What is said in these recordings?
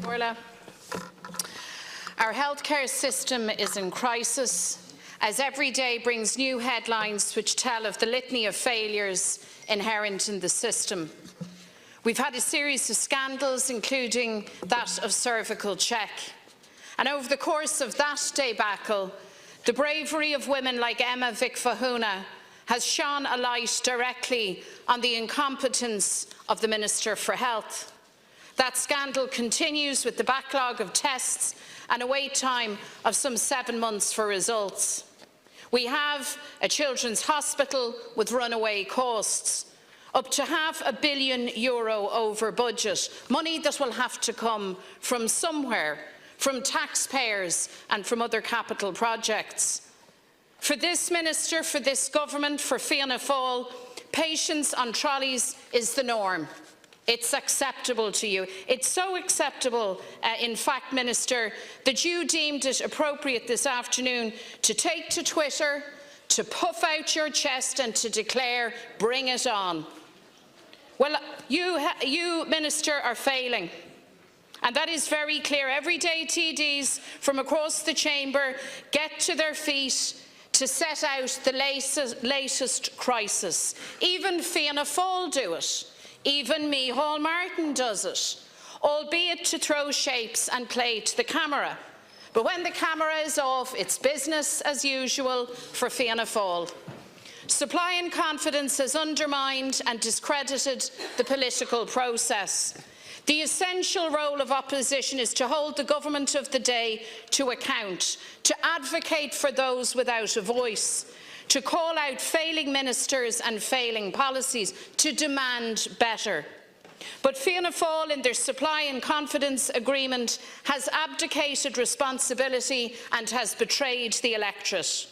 Orla. Our healthcare system is in crisis, as every day brings new headlines which tell of the litany of failures inherent in the system. We've had a series of scandals, including that of cervical check. And over the course of that debacle, the bravery of women like Emma Vic-Fahuna has shone a light directly on the incompetence of the Minister for Health. That scandal continues with the backlog of tests and a wait time of some 7 months for results. We have a children's hospital with runaway costs, up to €500 million over budget, money that will have to come from somewhere, from taxpayers and from other capital projects. For this minister, for this government, for Fianna Fáil, patience on trolleys is the norm. It's acceptable to you. It's so acceptable, in fact, Minister, that you deemed it appropriate this afternoon to take to Twitter, to puff out your chest and to declare, bring it on. Well, you Minister, are failing. And that is very clear. Everyday TDs from across the chamber get to their feet to set out the latest crisis. Even Fianna Fáil do it. Even Micheál Martin does it, albeit to throw shapes and play to the camera. But when the camera is off, it's business as usual for Fianna Fáil. Supply and confidence has undermined and discredited the political process. The essential role of opposition is to hold the government of the day to account, to advocate for those without a voice, to call out failing ministers and failing policies, to demand better. But Fianna Fáil, in their supply and confidence agreement, has abdicated responsibility and has betrayed the electorate.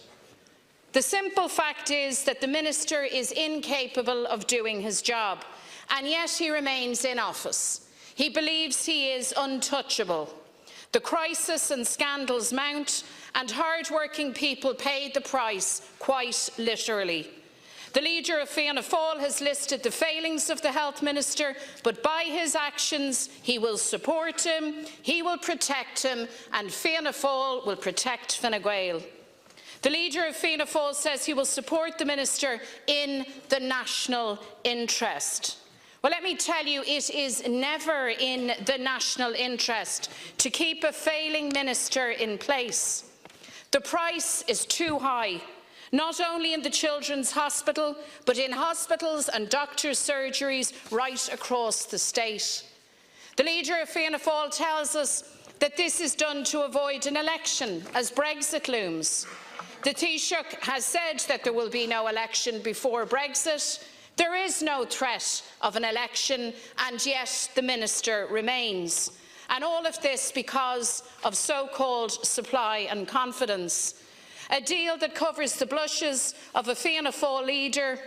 The simple fact is that the minister is incapable of doing his job, and yet he remains in office. He believes he is untouchable. The crisis and scandals mount, and hard-working people pay the price, quite literally. The leader of Fianna Fáil has listed the failings of the Health Minister, but by his actions he will support him, he will protect him, and Fianna Fáil will protect Fine Gael. The leader of Fianna Fáil says he will support the Minister in the national interest. Well, let me tell you, it is never in the national interest to keep a failing minister in place. The price is too high, not only in the Children's Hospital, but in hospitals and doctors' surgeries right across the state. The leader of Fianna Fáil tells us that this is done to avoid an election as Brexit looms. The Taoiseach has said that there will be no election before Brexit. There is no threat of an election, and yet the minister remains. And all of this because of so-called supply and confidence. A deal that covers the blushes of a Fianna Fáil leader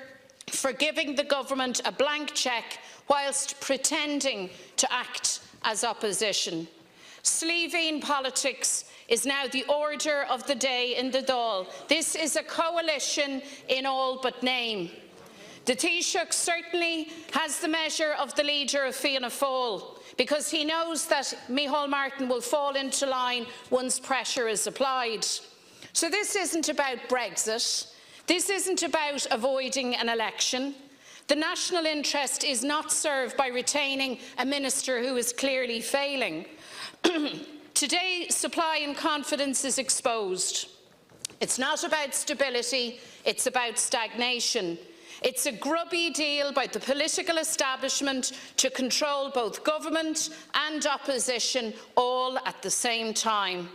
for giving the government a blank cheque whilst pretending to act as opposition. Sleeving politics is now the order of the day in the Dáil. This is a coalition in all but name. The Taoiseach certainly has the measure of the leader of Fianna Fáil, because he knows that Micheál Martin will fall into line once pressure is applied. So this isn't about Brexit. This isn't about avoiding an election. The national interest is not served by retaining a minister who is clearly failing. Today, supply and confidence is exposed. It's not about stability, it's about stagnation. It's a grubby deal by the political establishment to control both government and opposition all at the same time.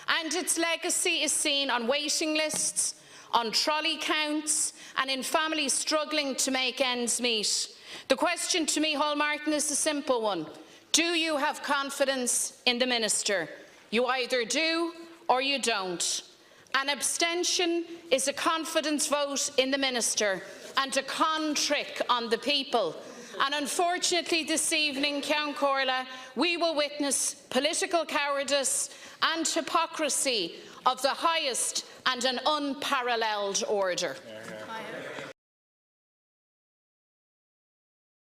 And its legacy is seen on waiting lists, on trolley counts, and in families struggling to make ends meet. The question to Micheál Martin is a simple one. Do you have confidence in the minister? You either do or you don't. An abstention is a confidence vote in the minister and a con trick on the people. And unfortunately this evening, Ceann Comhairle, we will witness political cowardice and hypocrisy of the highest and an unparalleled order.